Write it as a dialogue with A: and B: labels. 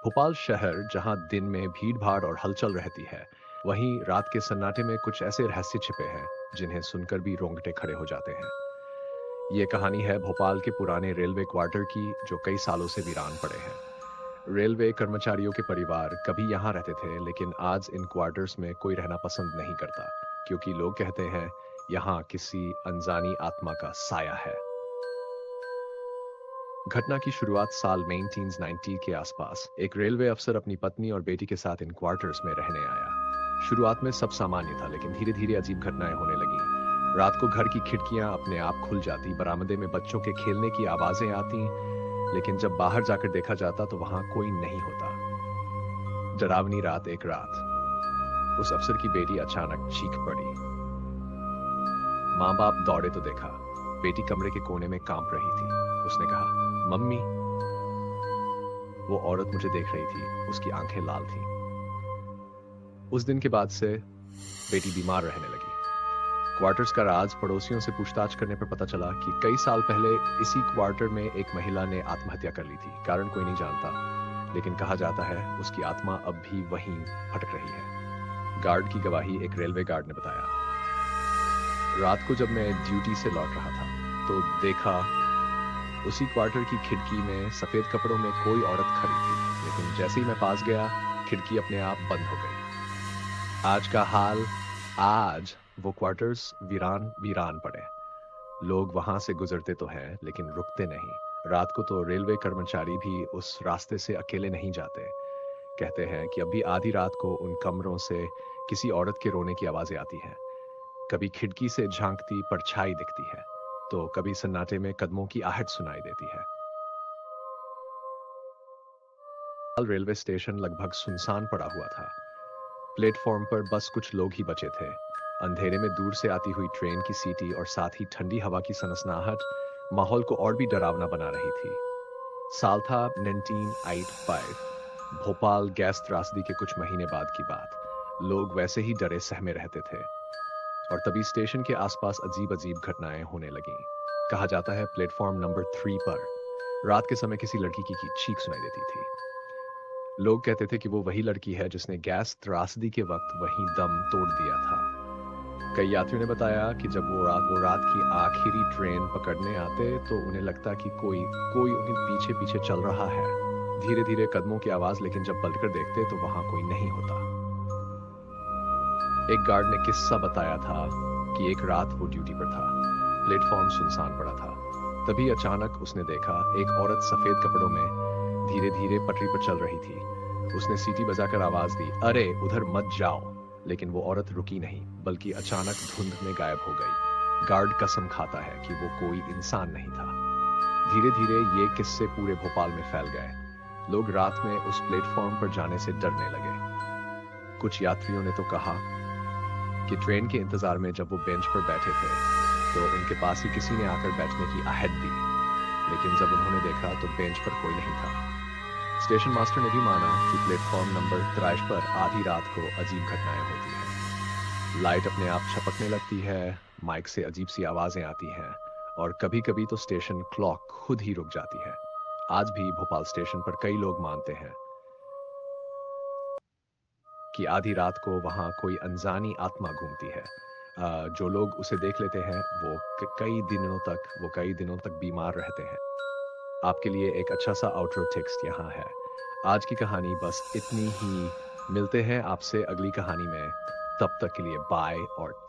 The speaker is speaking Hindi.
A: भोपाल शहर जहां दिन में भीड़-भाड़ और हलचल रहती है, वहीं रात के सन्नाटे में कुछ ऐसे रहस्य छिपे हैं, जिन्हें सुनकर भी रोंगटे खड़े हो जाते हैं। ये कहानी है भोपाल के पुराने रेलवे क्वार्टर की, जो कई सालों से वीरान पड़े हैं। रेलवे कर्मचारियों के परिवार कभी यहाँ रहते थे, लेकिन आज इन क्वार्टर्स में कोई रहना पसंद नहीं करता, क्योंकि लोग कहते हैं, यहाँ किसी अनजानी आत्मा का साया है। घटना की शुरुआत साल 1990 के आसपास एक रेलवे अफसर अपनी पत्नी और बेटी के साथ इन क्वार्टर्स में रहने आया। शुरुआत में सब सामान्य था, लेकिन धीरे धीरे अजीब घटनाएं होने लगी। रात को घर की खिड़कियां अपने आप खुल जाती, बरामदे में बच्चों के खेलने की आवाजें आती, लेकिन जब बाहर जाकर देखा जाता तो वहां कोई नहीं होता। डरावनी रात, एक रात उस अफसर की बेटी अचानक चीख पड़ी। माँ बाप दौड़े तो देखा, बेटी कमरे के कोने में कांप रही थी। उसने कहा, मम्मी। वो औरत मुझे देख रही थी, उसकी आंखें लाल थीं। उस दिन के बाद से बेटी बीमार रहने लगी। क्वार्टर्स का राज पड़ोसियों से पूछताछ करने पर पता चला कि कई साल पहले इसी क्वार्टर में एक महिला ने आत्महत्या कर ली थी। कारण कोई नहीं जानता, लेकिन कहा जाता है उसकी आत्मा अब भी वहीं भटक रही है। गार्ड की गवाही, एक रेलवे गार्ड ने बताया, रात को जब मैं ड्यूटी से लौट रहा था तो देखा उसी क्वार्टर की खिड़की में सफेद कपड़ों में कोई औरत खड़ी थी, लेकिन जैसे ही मैं पास गया, खिड़की अपने आप बंद हो गई। आज का हाल, आज वो क्वार्टर्स वीरान वीरान पड़े। लोग वहां से गुजरते तो हैं, लेकिन रुकते नहीं। रात को तो रेलवे कर्मचारी भी उस रास्ते से अकेले नहीं जाते। कहते हैं कि अभी आधी रात को उन कमरों से किसी औरत के रोने की आवाजें आती हैं। कभी खिड़की से झांकती परछाई दिखती है, तो कभी सन्नाटे में कदमों की आहट सुनाई देती है। रेलवे स्टेशन लगभग सुनसान पड़ा हुआ था। प्लेटफॉर्म पर बस कुछ लोग ही बचे थे। अंधेरे में दूर से आती हुई ट्रेन की सीटी और साथ ही ठंडी हवा की सनसनाहट माहौल को और भी डरावना बना रही थी। साल था 1985। भोपाल गैस त्रासदी के कुछ महीने बाद की बात। लोग वैसे ही डरे सहमे रहते थे, और तभी स्टेशन के आसपास अजीब अजीब घटनाएं होने लगीं। कहा जाता है प्लेटफॉर्म नंबर 3 पर रात के समय किसी लड़की की चीख सुनाई देती थी। लोग कहते थे कि वो वही लड़की है जिसने गैस त्रासदी के वक्त वहीं दम तोड़ दिया था। कई यात्रियों ने बताया कि जब वो रात की आखिरी ट्रेन पकड़ने आते तो उन्हें लगता कि कोई कोई उनके पीछे पीछे चल रहा है। धीरे धीरे कदमों की आवाज, लेकिन जब पलटकर देखते तो वहां कोई नहीं होता। एक गार्ड ने किस्सा बताया था कि एक रात वो ड्यूटी पर था। प्लेटफॉर्म सुनसान पड़ा था। तभी अचानक उसने देखा एक औरत सफेद कपड़ों में धीरे धीरे पटरी पर चल रही थी। उसने सीटी बजाकर आवाज दी, अरे उधर मत जाओ। लेकिन वो औरत रुकी नहीं, बल्कि अचानक धुंध में गायब हो गई। गार्ड कसम खाता है कि वो कोई इंसान नहीं था। धीरे धीरे ये किस्से पूरे भोपाल में फैल गए। लोग रात में उस प्लेटफॉर्म पर जाने से डरने लगे। कुछ यात्रियों ने तो कहा कि ट्रेन के इंतजार में जब वो बेंच पर बैठे थे तो उनके पास ही किसी ने आकर बैठने की आहट दी, लेकिन जब उन्होंने देखा तो बेंच पर कोई नहीं था। स्टेशन मास्टर ने भी माना कि प्लेटफॉर्म नंबर 23 पर आधी रात को अजीब घटनाएं होती हैं। लाइट अपने आप छपकने लगती है, माइक से अजीब सी आवाजें आती हैं, और कभी-कभी तो स्टेशन क्लॉक खुद ही रुक जाती है। आज भी भोपाल स्टेशन पर कई लोग मानते हैं कि आधी रात को वहां कोई अनजानी आत्मा घूमती है। जो लोग उसे देख लेते हैं वो कई दिनों तक बीमार रहते हैं। आपके लिए एक अच्छा सा आउटरो टेक्स्ट यहाँ है। आज की कहानी बस इतनी ही। मिलते हैं आपसे अगली कहानी में। तब तक के लिए बाय और